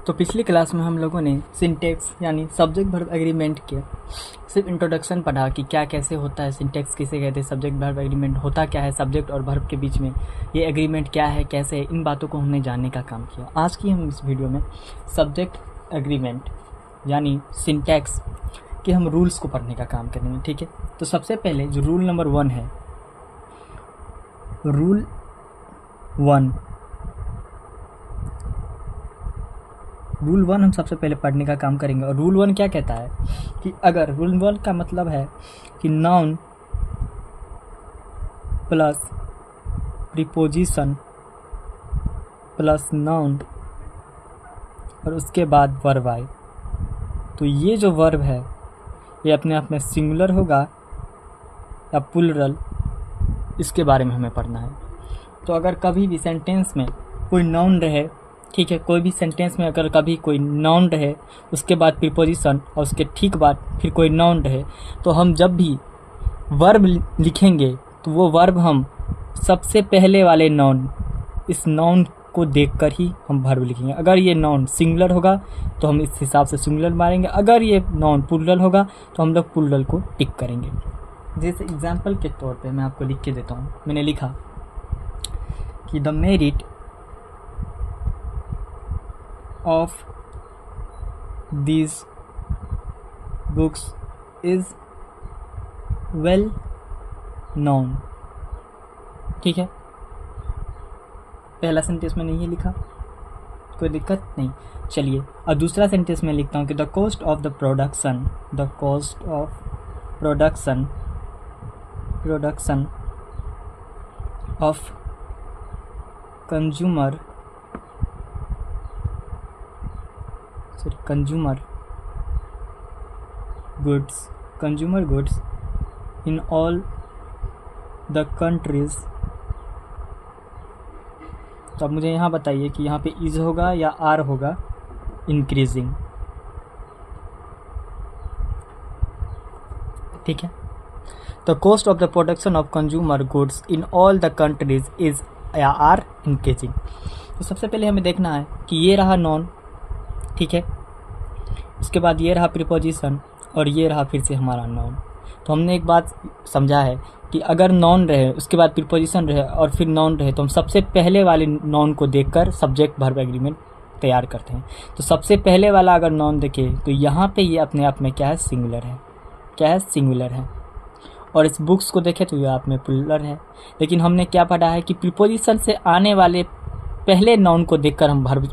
तो पिछली क्लास में हम लोगों ने सिंटेक्स यानी सब्जेक्ट वर्ब एग्रीमेंट के सिर्फ इंट्रोडक्शन पढ़ा कि क्या कैसे होता है, सिंटेक्स किसे कहते हैं, सब्जेक्ट वर्ब एग्रीमेंट होता क्या है, सब्जेक्ट और वर्ब के बीच में ये एग्रीमेंट क्या है, कैसे है, इन बातों को हमने जानने का काम किया। आज की हम इस वीडियो में सब्जेक्ट एग्रीमेंट यानी सिंटेक्स के हम रूल्स को पढ़ने का काम करेंगे। ठीक है, तो सबसे पहले जो रूल नंबर 1 है, रूल 1 हम सबसे पहले पढ़ने का काम करेंगे। और रूल 1 क्या कहता है कि अगर रूल 1 का मतलब है कि noun plus preposition plus noun और उसके बाद वर्ब आए, तो ये जो वर्ब है ये अपने आप में सिंगुलर होगा या प्लूरल, इसके बारे में हमें पढ़ना है। तो अगर कभी भी सेंटेंस में कोई नाउन रहे, ठीक है, कोई भी सेंटेंस में अगर कभी कोई नाउन रहे, उसके बाद प्रीपोजिशन और उसके ठीक बाद फिर कोई नाउन रहे, तो हम जब भी वर्ब लिखेंगे तो वो वर्ब हम सबसे पहले वाले नाउन, इस नाउन को देखकर ही हम वर्ब लिखेंगे। अगर ये नाउन सिंगुलर होगा तो हम इस हिसाब से सिंगुलर मारेंगे, अगर ये नाउन प्लूरल होगा तो हम लोग प्लूरल को टिक करेंगे। जैसे एग्जाम्पल के तौर पे मैं आपको लिख के देता हूँ। मैंने लिखा कि the merit of these books is well known। ठीक है, पहला सेंटेंस मैंने ये लिखा, कोई दिक्कत नहीं। चलिए अब दूसरा सेंटेंस में लिखता हूँ कि the cost of the production of consumer goods in all the countries। तो अब मुझे यहाँ बताइए कि यहाँ पे इज होगा या आर होगा इंक्रीजिंग। ठीक है, तो cost of the production of consumer goods in all the countries is या आर इंक्रीजिंग। तो सबसे पहले हमें देखना है कि ये रहा नॉन, ठीक है, उसके बाद ये रहा प्रीपोजिशन और ये रहा फिर से हमारा नाउन। तो हमने एक बात समझा है कि अगर नाउन रहे, उसके बाद प्रीपोजिशन रहे और फिर नाउन रहे, तो हम सबसे पहले वाले नाउन को देखकर सब्जेक्ट वर्ब एग्रीमेंट तैयार करते हैं। तो सबसे पहले वाला अगर नाउन देखें तो यहाँ पे ये अपने आप में क्या है, सिंगुलर है। और इस बुक्स को देखें तो ये आप में प्लूरल है। लेकिन हमने क्या पढ़ा है कि प्रीपोजिशन से आने वाले पहले नाउन को देखकर हम वर्ब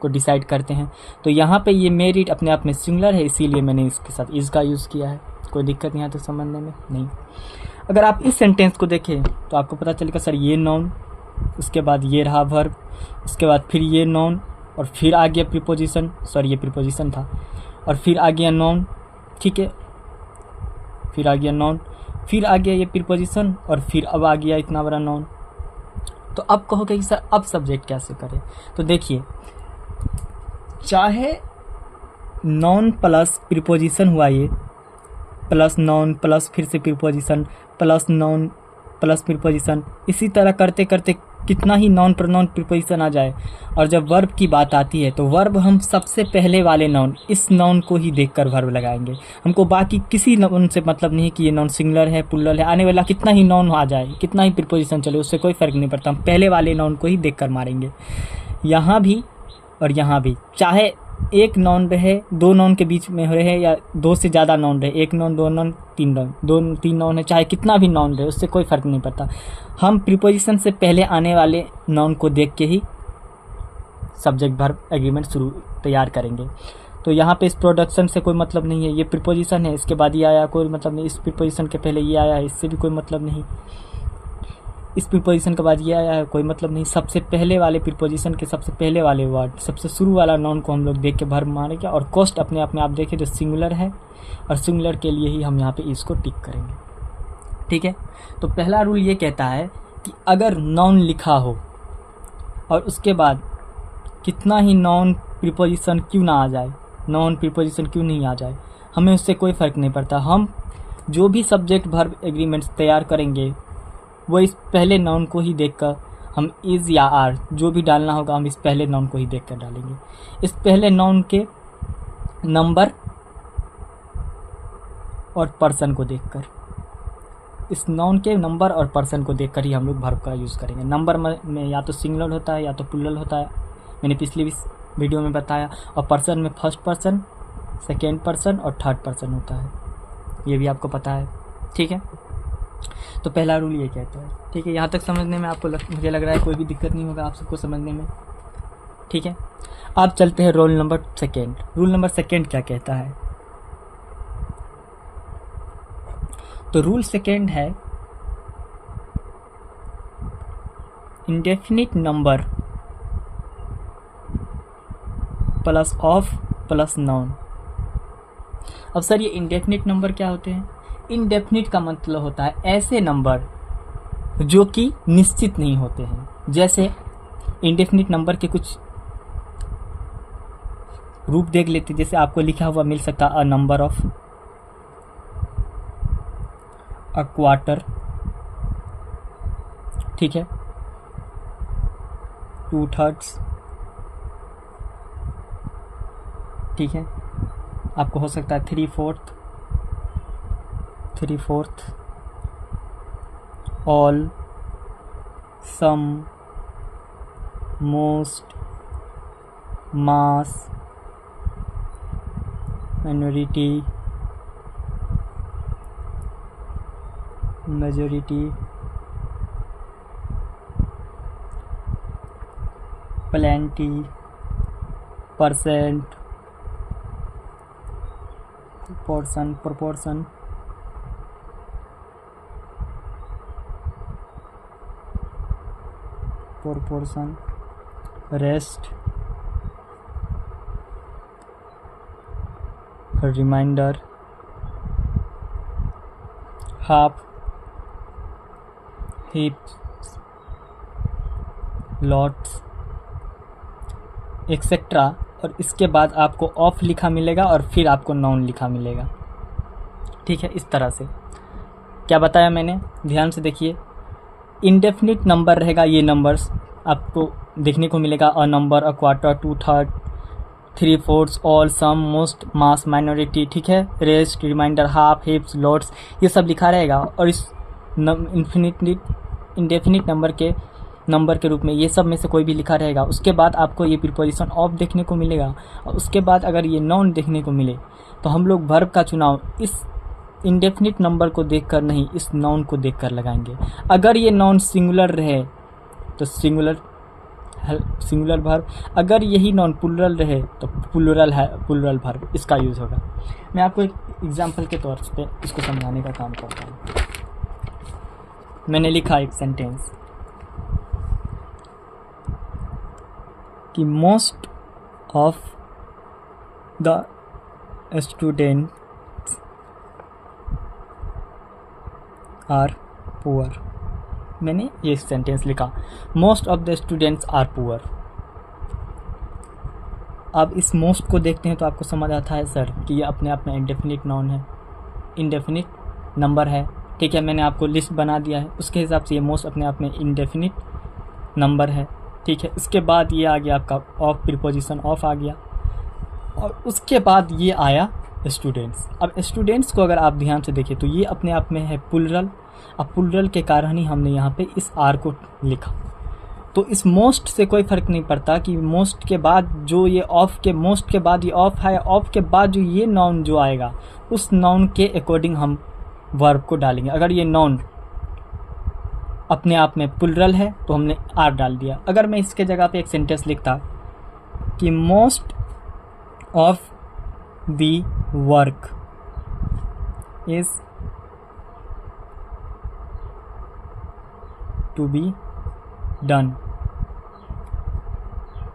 को डिसाइड करते हैं। तो यहाँ पे ये मेरिट अपने आप में सिंगुलर है, इसीलिए मैंने इसके साथ इज का यूज़ किया है। कोई दिक्कत यहाँ तो समझने में नहीं। अगर आप इस सेंटेंस को देखें तो आपको पता चलेगा सर ये नाउन, उसके बाद ये रहा वर्ब, उसके बाद फिर ये नाउन और फिर आ गया प्रीपोजिशन, सॉरी ये प्रीपोजिशन था, और फिर आ गया नाउन। ठीक है, फिर आ गया नाउन, फिर आ गया ये प्रीपोजिशन और फिर अब आ गया इतना बड़ा नाउन। तो अब कहोगे कि सर अब सब्जेक्ट कैसे करें? तो देखिए, चाहे नाउन प्लस प्रीपोजिशन हुआ, ये प्लस नाउन प्लस फिर से preposition plus noun plus preposition, इसी तरह करते करते कितना ही नाउन प्रोनाउन प्रीपोजिशन आ जाए, और जब वर्ब की बात आती है तो वर्ब हम सबसे पहले वाले नाउन, इस नाउन को ही देखकर वर्ब लगाएंगे। हमको बाकी किसी नाउन से मतलब नहीं कि ये नाउन सिंगुलर है प्लूरल है, आने वाला कितना ही नाउन आ जाए, कितना ही प्रीपोजिशन चले, उससे कोई फ़र्क नहीं पड़ता, हम पहले वाले नाउन को ही देखकर मारेंगे। यहाँ भी और यहाँ भी, चाहे एक नाउन रहे, दो नाउन के बीच में रहे, या दो से ज़्यादा नाउन रहे, एक नाउन, दो नाउन, तीन नाउन है, चाहे कितना भी नाउन रहे, उससे कोई फ़र्क नहीं पड़ता। हम प्रीपोजिशन से पहले आने वाले नाउन को देख के ही सब्जेक्ट वर्ब एग्रीमेंट तैयार करेंगे। तो यहाँ पे इस प्रोडक्शन से कोई मतलब नहीं है, ये प्रीपोजिशन है, इसके बाद ये आया, कोई मतलब नहीं। इस प्रीपोजिशन के पहले ये आया है, इससे भी कोई मतलब नहीं। इस प्रीपोजिशन के बाद ये आया है, कोई मतलब नहीं। सबसे पहले वाले प्रीपोजिशन के सबसे पहले वाले वर्ड, सबसे शुरू वाला नाउन को हम लोग देख के वर्ब मारेंगे। और कॉस्ट अपने आप में आप देखें जो सिंगुलर है, और सिंगुलर के लिए ही हम यहाँ पे इसको टिक करेंगे। ठीक है, तो पहला रूल ये कहता है कि अगर नाउन लिखा हो और उसके बाद कितना ही नाउन प्रीपोजिशन क्यों ना आ जाए, नाउन प्रीपोजिशन क्यों नहीं आ जाए, हमें उससे कोई फ़र्क नहीं पड़ता। हम जो भी सब्जेक्ट वर्ब एग्रीमेंट्स तैयार करेंगे वो इस पहले नाउन को ही देखकर हम इज़ या आर जो भी डालना होगा हम इस पहले नाउन को ही देख कर डालेंगे। इस पहले नाउन के नंबर और पर्सन को देखकर, इस नाउन के नंबर और पर्सन को देखकर ही हम लोग वर्ब का यूज़ करेंगे। नंबर में या तो सिंगुलर होता है या तो प्लूरल होता है, मैंने पिछली वीडियो में बताया। और पर्सन में फर्स्ट पर्सन, सेकेंड पर्सन और थर्ड पर्सन होता है, ये भी आपको पता है। ठीक है, तो पहला रूल ये कहता है। ठीक है, यहाँ तक समझने में आपको मुझे लग रहा है कोई भी दिक्कत नहीं होगा आप सबको समझने में। ठीक है, अब चलते हैं roll number second. Rule number second क्या कहता है? तो रूल सेकेंड है indefinite number plus of plus noun. अब सर ये इंडेफिनिट नंबर क्या होते हैं? इंडेफिनिट का मतलब होता है ऐसे नंबर जो कि निश्चित नहीं होते हैं। जैसे इंडेफिनिट नंबर के कुछ रूप देख लेते, जैसे आपको लिखा हुआ मिल सकता है a number of, a quarter, ठीक है, 2/3, ठीक है, आपको हो सकता है 3/4, all, some, most, mass, minority, majority, plenty, percent, proportion, rest, remainder, half, heaps, lots, etcetera. और इसके बाद आपको ऑफ लिखा मिलेगा और फिर आपको नाउन लिखा मिलेगा। ठीक है, इस तरह से क्या बताया मैंने, ध्यान से देखिए। इंडेफिनिट नंबर रहेगा, ये नंबर्स आपको देखने को मिलेगा a number, a quarter, 2/3, 3/4, all, some, most, mass, minority, ठीक है, rest, remainder, half, heaps, lots, ये सब लिखा रहेगा। और इस इंडेफिनिट नंबर के रूप में ये सब में से कोई भी लिखा रहेगा। उसके बाद आपको ये प्रीपोजिशन ऑफ देखने को मिलेगा और उसके बाद अगर ये नाउन देखने को मिले तो हम लोग वर्ब का चुनाव इस इंडेफिनिट नंबर को देखकर नहीं, इस नाउन को देखकर लगाएंगे। अगर ये नाउन सिंगुलर रहे तो सिंगुलर वर्ब, अगर यही नाउन प्लूरल रहे तो प्लूरल वर्ब, इसका यूज़ होगा। मैं आपको एक एग्जांपल के तौर पे इसको समझाने का काम करता हूँ। मैंने लिखा एक सेंटेंस कि most of the students are poor. मैंने ये सेंटेंस लिखा, most of the students are poor. अब इस मोस्ट को देखते हैं तो आपको समझ आता है सर कि ये अपने आप में इंडेफिनिट नाउन है, इंडेफिनिट नंबर है। ठीक है, मैंने आपको लिस्ट बना दिया है, उसके हिसाब से ये मोस्ट अपने आप में इंडेफिनिट नंबर है। ठीक है, इसके बाद ये आ गया आपका ऑफ, प्रीपोजिशन ऑफ आ गया और उसके बाद ये आया स्टूडेंट्स। अब स्टूडेंट्स को अगर आप ध्यान से देखें तो ये अपने आप में है प्लूरल। अब प्लूरल के कारण ही हमने यहाँ पे इस आर को लिखा। तो इस मोस्ट से कोई फ़र्क नहीं पड़ता कि मोस्ट के बाद जो ये ऑफ के, मोस्ट के बाद ये ऑफ है, ऑफ के बाद जो ये नाउन जो आएगा उस नाउन के अकॉर्डिंग हम वर्ब को डालेंगे। अगर ये नाउन अपने आप में प्लूरल है तो हमने आर डाल दिया। अगर मैं इसके जगह पे एक सेंटेंस लिखता कि most of the work is to be done,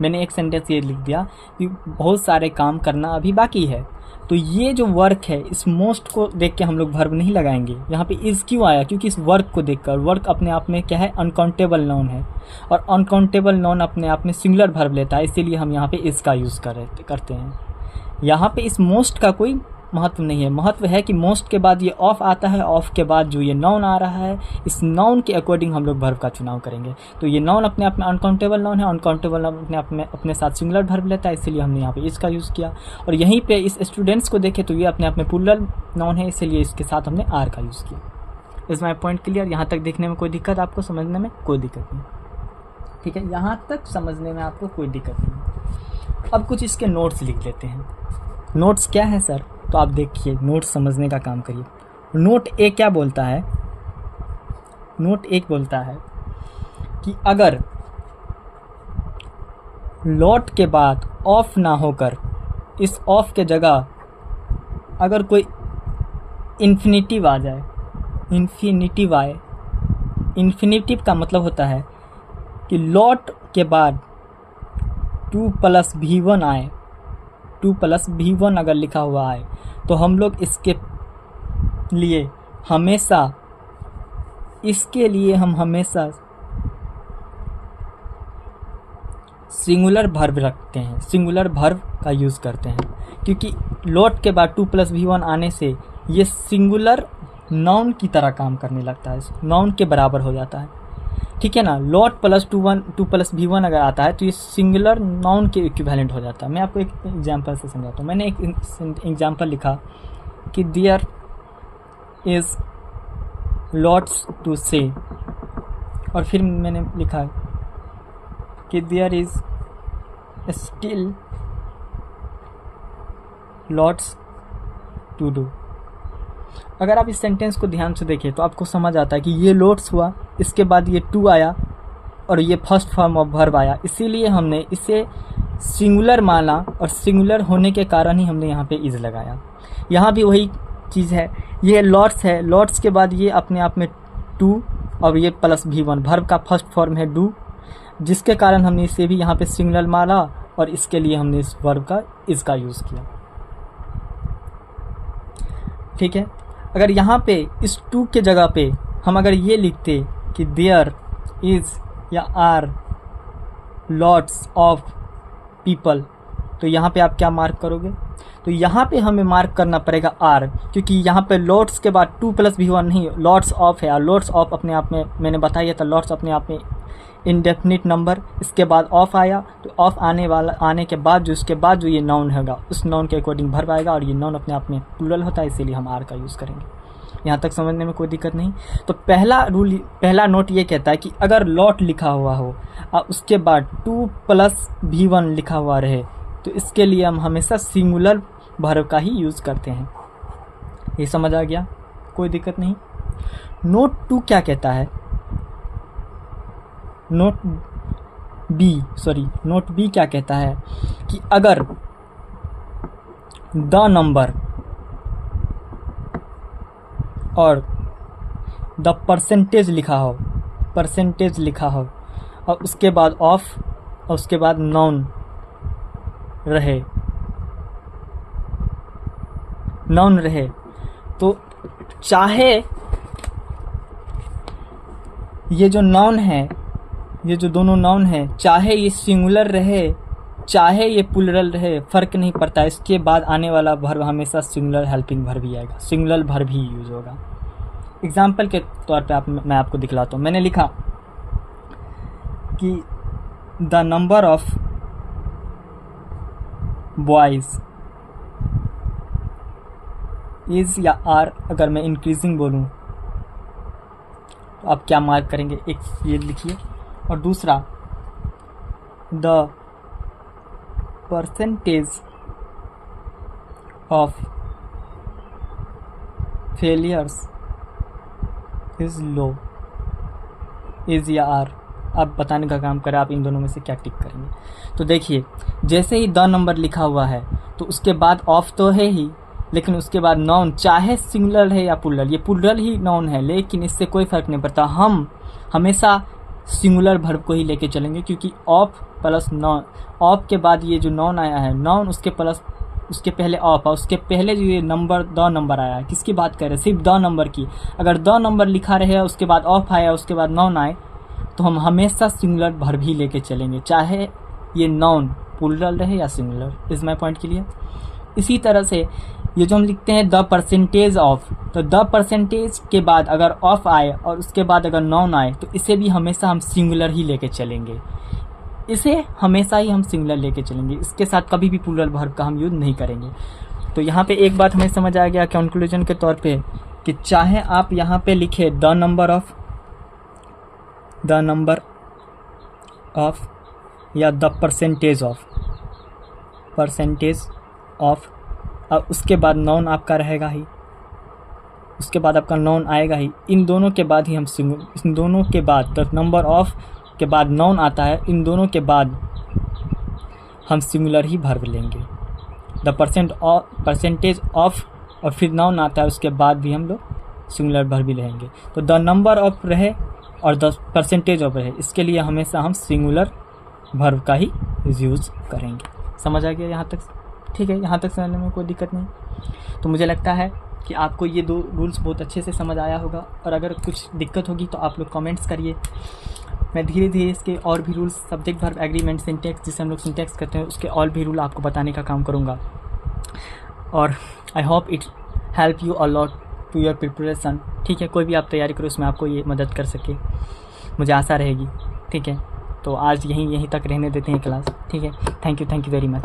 मैंने एक सेंटेंस ये लिख दिया कि बहुत सारे काम करना अभी बाकी है। तो ये जो वर्क है, इस मोस्ट को देख के हम लोग वर्ब नहीं लगाएंगे। यहाँ पे इज़ क्यों आया? क्योंकि इस वर्क को देखकर, वर्क अपने आप में क्या है, अनकाउंटेबल नाउन है और अनकाउंटेबल नाउन अपने आप में सिंगुलर वर्ब लेता है, इसीलिए हम यहाँ पे इज़ का यूज़ करते हैं। यहाँ पे इस मोस्ट का कोई महत्व नहीं है। महत्व है कि मोस्ट के बाद ये ऑफ आता है, ऑफ के बाद जो ये नाउन आ रहा है, इस नाउन के अकॉर्डिंग हम लोग वर्ब का चुनाव करेंगे। तो ये नाउन अपने आप में अनकाउंटेबल नाउन है, अनकाउंटेबल नाउन अपने आप में अपने साथ सिंगुलर वर्ब लेता है, इसीलिए हमने यहाँ पे इसका यूज़ किया। और यहीं पे इस स्टूडेंट्स को देखें तो ये अपने आप में प्लूरल नाउन है, इसीलिए इसके साथ हमने आर का यूज़ किया। Is my point clear? यहाँ तक देखने में कोई दिक्कत, आपको समझने में कोई दिक्कत नहीं? ठीक है, यहाँ तक समझने में आपको कोई दिक्कत नहीं। अब कुछ इसके नोट्स लिख लेते हैं। नोट्स क्या है सर? तो आप देखिए, नोट्स समझने का काम करिए। नोट ए क्या बोलता है? नोट एक बोलता है कि अगर लॉट के बाद ऑफ ना होकर इस ऑफ के जगह अगर कोई इन्फिनिटिव आ जाए, इन्फिनिटिव आए, इन्फिनिटिव का मतलब होता है कि लॉट के बाद 2 + v1 आए, 2 + v1 अगर लिखा हुआ आए, तो हम लोग इसके लिए हम हमेशा सिंगुलर वर्ब रखते हैं, सिंगुलर वर्ब का यूज़ करते हैं, क्योंकि लॉट के बाद 2 + v1 आने से ये सिंगुलर नाउन की तरह काम करने लगता है, नाउन के बराबर हो जाता है। ठीक है ना? लॉट + 2 + v1 अगर आता है तो ये सिंगुलर नाउन के इक्विवेलेंट हो जाता है। मैं आपको एक एग्जांपल से समझाता हूँ। मैंने एक एग्जांपल लिखा कि देयर इज़ लॉट्स टू से, और फिर मैंने लिखा कि there is still lots to do. अगर आप इस सेंटेंस को ध्यान से देखें तो आपको समझ आता है कि ये लॉट्स हुआ, इसके बाद ये टू आया और ये फर्स्ट फॉर्म ऑफ वर्ब आया, इसीलिए हमने इसे सिंगुलर माना और सिंगुलर होने के कारण ही हमने यहाँ पे इज लगाया। यहाँ भी वही चीज़ है, ये लॉट्स है, लॉट्स के बाद ये अपने आप में टू और ये + v1 वर्ब का फर्स्ट फॉर्म है डू, जिसके कारण हमने इसे भी यहाँ पे सिंगुलर माना और इसके लिए हमने इस वर्ब का इज का यूज़ किया। ठीक है, अगर यहाँ पे इस टू के जगह पे हम अगर ये लिखते कि देयर इज़ या आर लॉट्स ऑफ पीपल, तो यहाँ पे आप क्या मार्क करोगे? तो यहाँ पे हमें मार्क करना पड़ेगा आर, क्योंकि यहाँ पे लॉट्स के बाद 2 + v1 नहीं, लॉट्स ऑफ है, और लॉट्स ऑफ अपने आप में मैंने बताया था, लॉट्स अपने आप में इनडेफिनिट नंबर, इसके बाद ऑफ आया, तो ऑफ आने के बाद जो इसके बाद जो ये नाउन होगा उस नाउन के अकॉर्डिंग वर्ब आएगा, और ये नाउन अपने आप में प्लूरल होता है, इसीलिए हम आर का यूज़ करेंगे। यहाँ तक समझने में कोई दिक्कत नहीं। तो पहला नोट ये कहता है कि अगर लॉट लिखा हुआ हो और उसके बाद 2 + v1 लिखा हुआ रहे, तो इसके लिए हम हमेशा सिंगुलर वर्ब का ही यूज़ करते हैं। ये समझ आ गया? कोई दिक्कत नहीं। नोट 2 क्या कहता है? नोट बी क्या कहता है कि अगर द नंबर और द परसेंटेज लिखा हो और उसके बाद ऑफ और उसके बाद नाउन रहे, तो चाहे ये जो नाउन है, ये जो दोनों नाउन है, चाहे ये सिंगुलर रहे चाहे ये प्लूरल रहे, फ़र्क नहीं पड़ता, इसके बाद आने वाला वर्ब हमेशा सिंगुलर हेल्पिंग वर्ब ही आएगा, सिंगुलर वर्ब ही यूज़ होगा। एग्जाम्पल के तौर पे मैं आपको दिखलाता हूँ। मैंने लिखा कि the number of boys is या आर, अगर मैं इंक्रीजिंग बोलूँ तो आप क्या मार्क करेंगे? एक ये लिखिए, और दूसरा the percentage of failures is low, is या आर। अब बताने का काम करें आप इन दोनों में से क्या टिक करेंगे। तो देखिए, जैसे ही द नंबर लिखा हुआ है तो उसके बाद ऑफ तो है ही, लेकिन उसके बाद नाउन चाहे सिंगुलर है या प्लूरल, ये प्लूरल ही नाउन है, लेकिन इससे कोई फ़र्क नहीं पड़ता, हम हमेशा सिंगुलर वर्ब को ही लेके चलेंगे, क्योंकि ऑफ प्लस नाउन, ऑफ के बाद ये जो नाउन आया है, नाउन उसके पहले ऑफ और उसके पहले जो ये नंबर द नंबर आया है, किसकी बात कर रहे हैं? सिर्फ द नंबर की। अगर द नंबर लिखा रहे उसके बाद ऑफ आया उसके बाद नाउन आए, तो हम हमेशा सिंगुलर वर्ब ही लेके चलेंगे, चाहे ये नाउन प्लूरल रहे या singular. Is my point clear? इसी तरह से ये जो हम लिखते हैं द परसेंटेज ऑफ, तो द परसेंटेज के बाद अगर ऑफ आए और उसके बाद अगर नॉन आए तो इसे भी हमेशा हम सिंगुलर ही लेके चलेंगे, इसे हमेशा ही हम सिंगुलर लेके चलेंगे, इसके साथ कभी भी प्लूरल वर्ब का हम यूज़ नहीं करेंगे। तो यहाँ पे एक बात हमें समझ आ गया कंक्लूजन के तौर पे कि चाहे आप यहाँ पे लिखे द नंबर ऑफ या द परसेंटेज ऑफ, अब उसके बाद नॉन आपका रहेगा ही, उसके बाद आपका नॉन आएगा ही, इन दोनों के बाद ही हम इन दोनों के बाद द नंबर ऑफ के बाद नॉन आता है, इन दोनों के बाद हम सिंगुलर ही वर्ब लेंगे। द परसेंटेज ऑफ और फिर नॉन आता है, उसके बाद भी हम लोग सिंगुलर वर्ब भी लेंगे। तो द नंबर ऑफ रहे और द परसेंटेज ऑफ रहे, इसके लिए हमेशा हम सिंगुलर वर्ब का ही यूज़ करेंगे। समझ आ गया यहाँ तक? ठीक है, यहाँ तक समझने में कोई दिक्कत नहीं। तो मुझे लगता है कि आपको ये 2 रूल्स बहुत अच्छे से समझ आया होगा, और अगर कुछ दिक्कत होगी तो आप लोग कमेंट्स करिए। मैं धीरे धीरे इसके और भी rules, subject verb agreement syntax, जिसे हम लोग सिंटैक्स करते हैं, उसके और भी रूल आपको बताने का काम करूँगा। और I hope it help you a lot to your preparation. ठीक है, कोई भी आप तैयारी करो उसमें आपको ये मदद कर सके, मुझे आशा रहेगी। ठीक है, तो आज यहीं तक रहने देते हैं क्लास। ठीक है, थैंक यू वेरी मच।